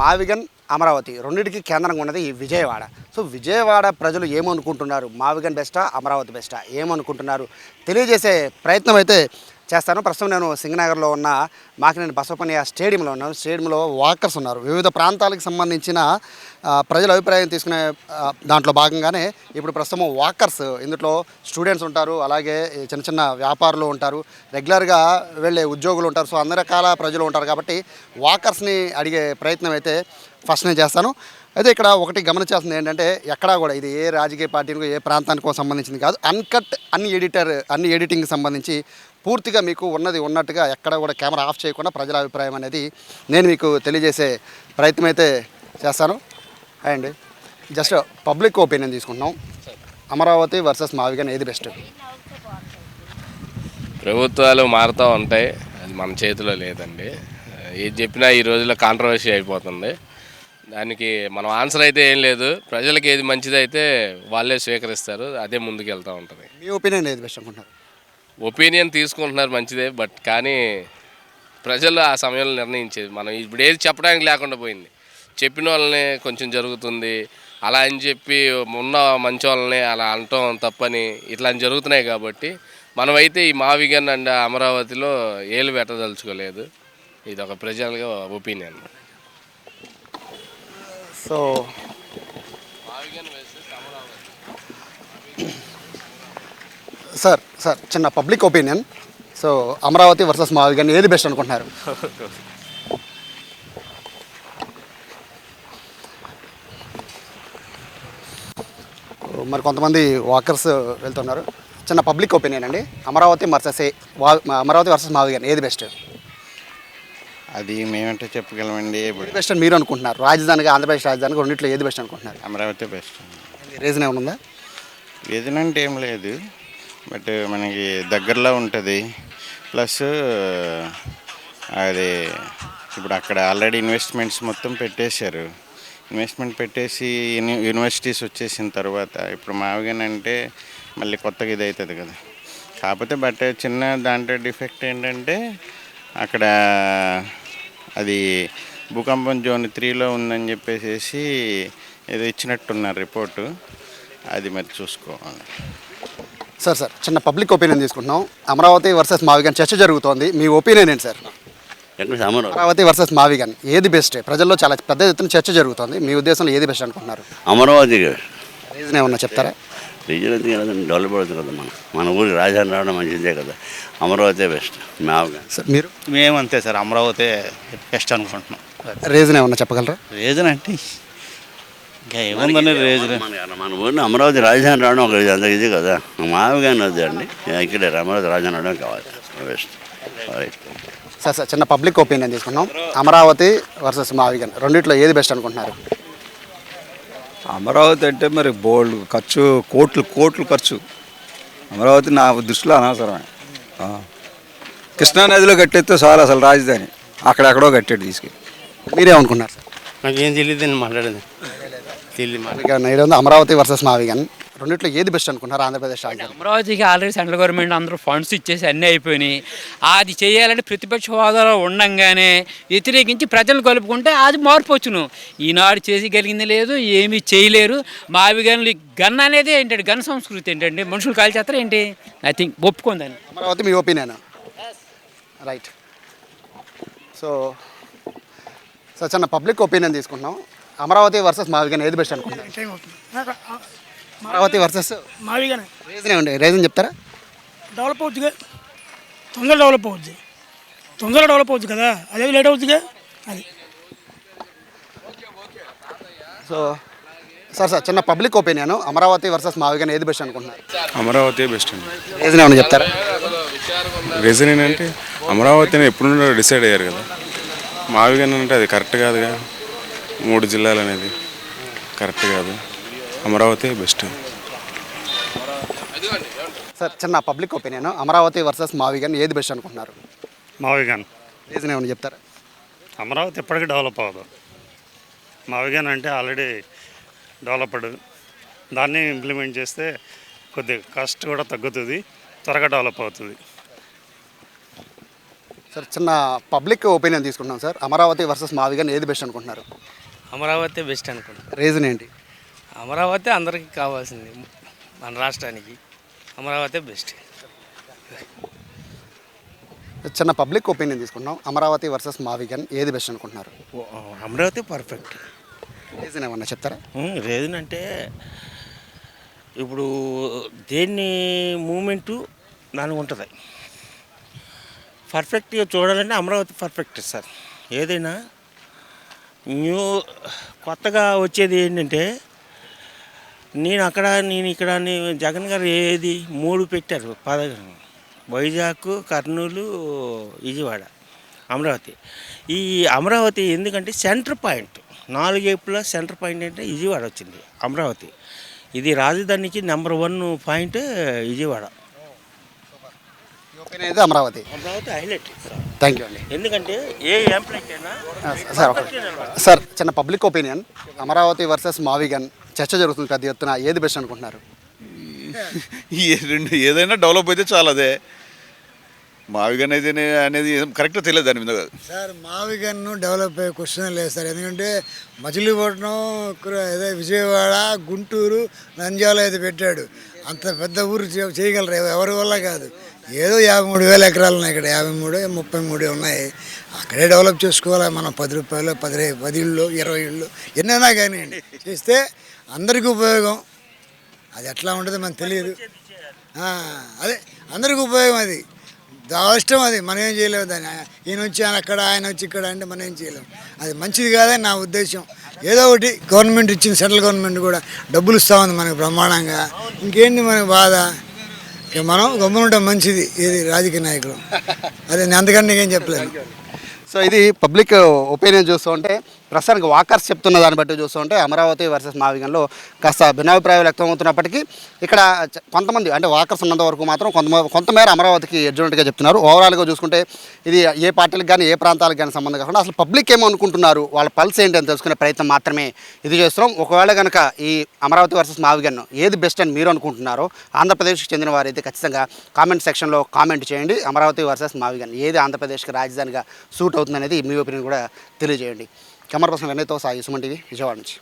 మావిగన్, అమరావతి రెండింటికి కేంద్రంగా ఉన్నది ఈ విజయవాడ. సో విజయవాడ ప్రజలు ఏమనుకుంటున్నారు, మావిగన్ బెస్టా, అమరావతి బెస్టా, ఏమనుకుంటున్నారు తెలియజేసే ప్రయత్నం అయితే చేస్తాను. ప్రస్తుతం నేను సింగనగర్లో ఉన్న మాకినేని బసవపన్నయ్య స్టేడియంలో ఉన్నాను. స్టేడియంలో వాకర్స్ ఉన్నారు. వివిధ ప్రాంతాలకు సంబంధించిన ప్రజల అభిప్రాయం తీసుకునే దాంట్లో భాగంగానే ఇప్పుడు ప్రస్తుతం వాకర్స్, ఇందులో స్టూడెంట్స్ ఉంటారు, అలాగే చిన్న చిన్న వ్యాపారులు ఉంటారు, రెగ్యులర్గా వెళ్ళే ఉద్యోగులు ఉంటారు. సో అన్ని రకాల ప్రజలు ఉంటారు కాబట్టి వాకర్స్ని అడిగే ప్రయత్నం అయితే ఫస్ట్ నేను చేస్తాను. అయితే ఇక్కడ ఒకటి గమనించాల్సింది ఏంటంటే, ఎక్కడా కూడా ఇది ఏ రాజకీయ పార్టీకో ఏ ప్రాంతానికో సంబంధించింది కాదు. అన్కట్, అన్ని ఎడిటింగ్కి సంబంధించి పూర్తిగా మీకు ఉన్నది ఉన్నట్టుగా ఎక్కడ కూడా కెమెరా ఆఫ్ చేయకుండా ప్రజల అభిప్రాయం అనేది నేను మీకు తెలియజేసే ప్రయత్నం అయితే చేస్తాను. అండ్ జస్ట్ పబ్లిక్ ఒపీనియన్ తీసుకుంటున్నాం. అమరావతి వర్సెస్ మావిగన్ ఏది బెస్ట్? ప్రభుత్వాలు మారుతూ ఉంటాయి, అది మన చేతిలో లేదండి. ఏది చెప్పినా ఈ రోజుల్లో కాంట్రవర్సీ అయిపోతుంది. దానికి మనం ఆన్సర్ అయితే ఏం లేదు. ప్రజలకు ఏది మంచిదైతే వాళ్ళే స్వీకరిస్తారు, అదే ముందుకు వెళ్తూ ఉంటుంది. మీ ఒపీనియన్ ఏది బెస్ట్ అనుకుంటున్నారు? ఒపీనియన్ తీసుకుంటున్నారు మంచిదే, బట్ కానీ ప్రజలు ఆ సమయంలో నిర్ణయించేది. మనం ఇప్పుడు ఏది చెప్పడానికి లేకుండా పోయింది. చెప్పిన వాళ్ళని కొంచెం జరుగుతుంది, అలా అని చెప్పి ఉన్న మంచి వాళ్ళని అలా అనటం తప్పని ఇట్లా జరుగుతున్నాయి. కాబట్టి మనమైతే ఈ మావిగన్ అండ్ అమరావతిలో ఏలు పెట్టదలుచుకోలేదు. ఇది ఒక ప్రజలుగా ఒపీనియన్. సో సార్ చిన్న public opinion. So Amaravati versus Mavigan ఏది బెస్ట్ అనుకుంటున్నారు? మరి కొంతమంది వాకర్స్ వెళ్తున్నారు. చిన్న పబ్లిక్ ఒపీనియన్ అండి. అమరావతి వర్సెస్ మావిగన్ ఏది బెస్ట్? అది మేమంటే చెప్పగలమండి. ఏది బెస్ట్ అని మీరు అనుకుంటున్నారు? రాజధానిగా, ఆంధ్రప్రదేశ్ రాజధానిగా రెండిట్లో ఏది బెస్ట్ అనుకుంటున్నారు? అమరావతి బెస్ట్. రీజన్ ఏమైనా ఉందా? రీజన్ అంటే ఏం లేదు, బట్ మనకి దగ్గరలో ఉంటుంది. ప్లస్ అది ఇప్పుడు అక్కడ ఆల్రెడీ ఇన్వెస్ట్మెంట్స్ మొత్తం పెట్టేశారు. ఇన్వెస్ట్మెంట్ పెట్టేసి యూనివర్సిటీస్ వచ్చేసిన తర్వాత ఇప్పుడు మావిగన్ అంటే మళ్ళీ కొత్తగా ఇది అవుతుంది కదా. కాకపోతే బట్ చిన్న దాంట్లో డిఫెక్ట్ ఏంటంటే అక్కడ అది భూకంపం జోన్ 3లో ఉందని చెప్పేసి ఏదో ఇచ్చినట్టున్నారు రిపోర్టు. అది మరి చూసుకోవాలి. సార్ చిన్న పబ్లిక్ ఒపీనియన్ తీసుకుంటున్నాం. అమరావతి వర్సెస్ మావిగన్ చర్చ జరుగుతోంది. మీ ఒపీనియన్ ఏంటి సార్? అమరావతి వర్సెస్ మావిగన్ ఏది బెస్ట్? ప్రజల్లో చాలా పెద్ద ఎత్తున చర్చ జరుగుతుంది. మీ ఉద్దేశంలో ఏది బెస్ట్ అనుకుంటున్నారు? అమరావతి. రీజన్ ఏమన్నా చెప్తారా? రీజన్ అయితే కదండి, డెవలప్ అవుతుంది కదా. మన ఊరికి రాజధాని రావడం మంచిదే కదా. అమరావతి బెస్ట్. మావిగన్. సార్ మీరు? మేమంతే సార్, అమరావతి బెస్ట్ అనుకుంటున్నాం. రీజన్ ఏమన్నా చెప్పగలరా? రీజన్ అంటే ఇంకా ఏముందని రీజన్, మన ఊరిని అమరావతి రాజధాని రావడం ఒక అంత ఇది కదా. మావిగన్ వద్దు అండి, ఇక్కడే అమరావతి రాజధాని రావడం కావాలి. బెస్ట్. సార్ చిన్న పబ్లిక్ ఒపీనియన్ తీసుకున్నాం. అమరావతి వర్సెస్ మావిగన్ రెండిట్లో ఏది బెస్ట్ అనుకుంటున్నారు? అమరావతి అంటే మరి బోల్డ్ ఖర్చు, కోట్లు ఖర్చు. అమరావతి నా దృష్టిలో అనవసరమే. కృష్ణానదిలో కట్టేస్తే చాలు అసలు రాజధాని, అక్కడెక్కడో కట్టాడు తీసుకెళ్ళి. మీరేమనుకున్నారు సార్? నాకేం తెలియదండి, మాట్లాడేది తెలియదు. అమరావతి వర్సెస్ మావిగన్ రెండిట్లో ఏది బెస్ట్ అనుకుంటున్నారు? ఆంధ్రప్రదేశ్ రాజధాని అమరావతికి ఆల్రెడీ సెంట్రల్ గవర్నమెంట్ అందరూ ఫండ్స్ ఇచ్చేసి అన్నీ అయిపోయినాయి. అది చేయాలంటే ప్రతిపక్ష హోదాలో ఉండంగానే వ్యతిరేకించి ప్రజలు కలుపుకుంటే అది మార్పు వచ్చును. ఈనాడు చేసిగలిగింది లేదు, ఏమీ చేయలేరు. మావిగన్లు గన్ అనేది ఏంటంటే, గన్ సంస్కృతి ఏంటంటే మనుషులు కాల్చేస్తారు ఏంటి? ఐ థింక్ ఒప్పుకుందని. అమరావతి మీ ఒపీనియన్, రైట్. సో చిన్న పబ్లిక్ ఒపీనియన్ తీసుకుంటున్నాం. అమరావతి వర్సెస్ మావిగన్ ఏది బెస్ట్ అనుకుంటున్నారు? అమరావతి వర్సెస్ మావిగన్. రీజన్ ఏమండి? రీజన్ చెప్తారా? డెవలప్ అవుతుందిగా, తొందరగా డెవలప్ అవుతుంది కదా, అదే లేట్ అవుతుందిగా అది. సో సార్ చిన్న public opinion. Amaravati versus Mavigan ఏది బెస్ట్ అనుకుంటున్నారు? అమరావతి బెస్ట్ అండి. రీజన్ ఏమన్నా చెప్తారా? రీజన్ ఏంటంటే అమరావతిని ఎప్పుడు డిసైడ్ అయ్యారు కదా. మావిగన్ అంటే అది కరెక్ట్ కాదుగా, 3 జిల్లాలు అనేది కరెక్ట్ కాదు. అమరావతి బెస్ట్. సార్ చిన్న public opinion. Amaravati versus Mavigan ఏది బెస్ట్ అనుకుంటున్నారు? మావిగన్. రీజన్ ఏమన్నా చెప్తారా? అమరావతి ఎప్పటికీ డెవలప్ అవ్వదు. మావిగన్ అంటే ఆల్రెడీ డెవలప్డ్, దాన్ని ఇంప్లిమెంట్ చేస్తే కొద్దిగా కాస్ట్ కూడా తగ్గుతుంది, త్వరగా డెవలప్ అవుతుంది. సార్ చిన్న పబ్లిక్ ఒపీనియన్ తీసుకుంటున్నాం సార్. అమరావతి వర్సెస్ మావిగన్ ఏది బెస్ట్ అనుకుంటున్నారు? అమరావతి బెస్ట్ అనుకుంటున్నాను. రీజన్ ఏంటి? అమరావతి అందరికీ కావాల్సింది, మన రాష్ట్రానికి అమరావతి బెస్ట్. చిన్న పబ్లిక్ ఒపీనియన్ తీసుకుంటున్నాం. అమరావతి వర్సెస్ మావిగన్ ఏది బెస్ట్ అనుకుంటున్నారు? అమరావతి పర్ఫెక్ట్. రీజన్ ఏమన్నా చెప్తారా? రీజన్ అంటే ఇప్పుడు దేన్ని మూమెంటు దానికి ఉంటుంది. పర్ఫెక్ట్గా చూడాలంటే అమరావతి పర్ఫెక్ట్ సార్. ఏదైనా కొత్తగా వచ్చేది ఏంటంటే నేను అక్కడ నేను ఇక్కడ జగన్ గారు ఏది 3 పెట్టారు వైజాగ్, కర్నూలు, విజయవాడ, అమరావతి. ఈ అమరావతి ఎందుకంటే సెంటర్ పాయింట్, 4 వైపులా సెంటర్ పాయింట్ అంటే విజయవాడ వచ్చింది. అమరావతి ఇది రాజధానికి నెంబర్ 1 పాయింట్ విజయవాడ. ఒపీనియన్ అయితే Amaravati. Amaravati highlight. Thank you అండి. ఎందుకంటే ఏ ఎంప్లాయ్కి అయినా సార్ చిన్న పబ్లిక్ ఒపీనియన్, అమరావతి వర్సెస్ మావిగన్ చర్చ జరుగుతుంది పెద్ద ఎత్తున, ఏది బెస్ట్ అనుకుంటున్నారు? ఏదైనా డెవలప్ అయితే చాలా అదే. మావిగన్ అయితే అనేది కరెక్ట్గా తెలియదు దాని మీద. సార్ మావిగన్ డెవలప్ అయ్యే క్వశ్చన్ లేదు సార్. ఎందుకంటే మచిలీపట్నం, అదే విజయవాడ, గుంటూరు, నంద్యాల అయితే పెట్టాడు. అంత పెద్ద ఊరు చేయగలరు, ఎవరి వల్ల కాదు. ఏదో 53,000 ఎకరాలు ఉన్నాయి ఇక్కడ, 53, 33 ఉన్నాయి. అక్కడే డెవలప్ చేసుకోవాలి. మనం 10 రూపాయలు, 10 ఇళ్ళు, 20 ఇళ్ళు ఎన్నైనా కానివ్వండి చేస్తే అందరికీ ఉపయోగం. అది ఎట్లా ఉంటుందో మనకు తెలియదు. అదే అందరికీ ఉపయోగం. అది ఇష్టం. అది మనం ఏం చేయలేము. దాన్ని ఈయన వచ్చి ఆయన అక్కడ, ఆయన వచ్చి ఇక్కడ అంటే మనం ఏం చేయలేము. అది మంచిది కాదని నా ఉద్దేశం. ఏదో ఒకటి గవర్నమెంట్ ఇచ్చింది, సెంట్రల్ గవర్నమెంట్ కూడా డబ్బులు ఇస్తూ ఉంది మనకు బ్రహ్మాండంగా. ఇంకేంటి మనకు బాధ? మనం గమ్మునుంటే మంచిది. ఇది రాజకీయ నాయకులు. అదే నేను అంతకంటే నీకేం చెప్పలేను. సో ఇది పబ్లిక్ ఒపీనియన్ చూస్తూ ఉంటే ప్రస్తుతానికి వాకర్స్ చెప్తున్న దాన్ని బట్టి చూస్తూ ఉంటే అమరావతి వర్సెస్ మావిగన్లో కాస్త భిన్నాభిప్రాయాలు వ్యక్తమవుతున్నప్పటికీ ఇక్కడ కొంతమంది అంటే వాకర్స్ ఉన్నంత వరకు మాత్రం కొంతమేర అమరావతికి ఎడ్జునట్టుగా చెప్తున్నారు. ఓవరాల్గా చూసుకుంటే ఇది ఏ పార్టీలకు కానీ ఏ ప్రాంతాలకు కానీ సంబంధం కాకుండా అసలు పబ్లిక్ ఏమనుకుంటున్నారు, వాళ్ళ పల్స్ ఏంటి అని తెలుసుకునే ప్రయత్నం మాత్రమే ఇది చేస్తున్నాం. ఒకవేళ కనుక ఈ అమరావతి వర్సెస్ మావిగన్ ఏది బెస్ట్ అని మీరు అనుకుంటున్నారో ఆంధ్రప్రదేశ్కి చెందిన వారైతే ఖచ్చితంగా కామెంట్ సెక్షన్లో కామెంట్ చేయండి. అమరావతి వర్సెస్ మావిగన్ ఏది ఆంధ్రప్రదేశ్కి రాజధానిగా సూట్ అవుతుంది అనేది మీ ఒపీనియన్ కూడా తెలియజేయండి. కెమెరా పర్సన్ వినయ్తో సాయి, సుమన్ టీవీ, విజయవాడ నుంచి.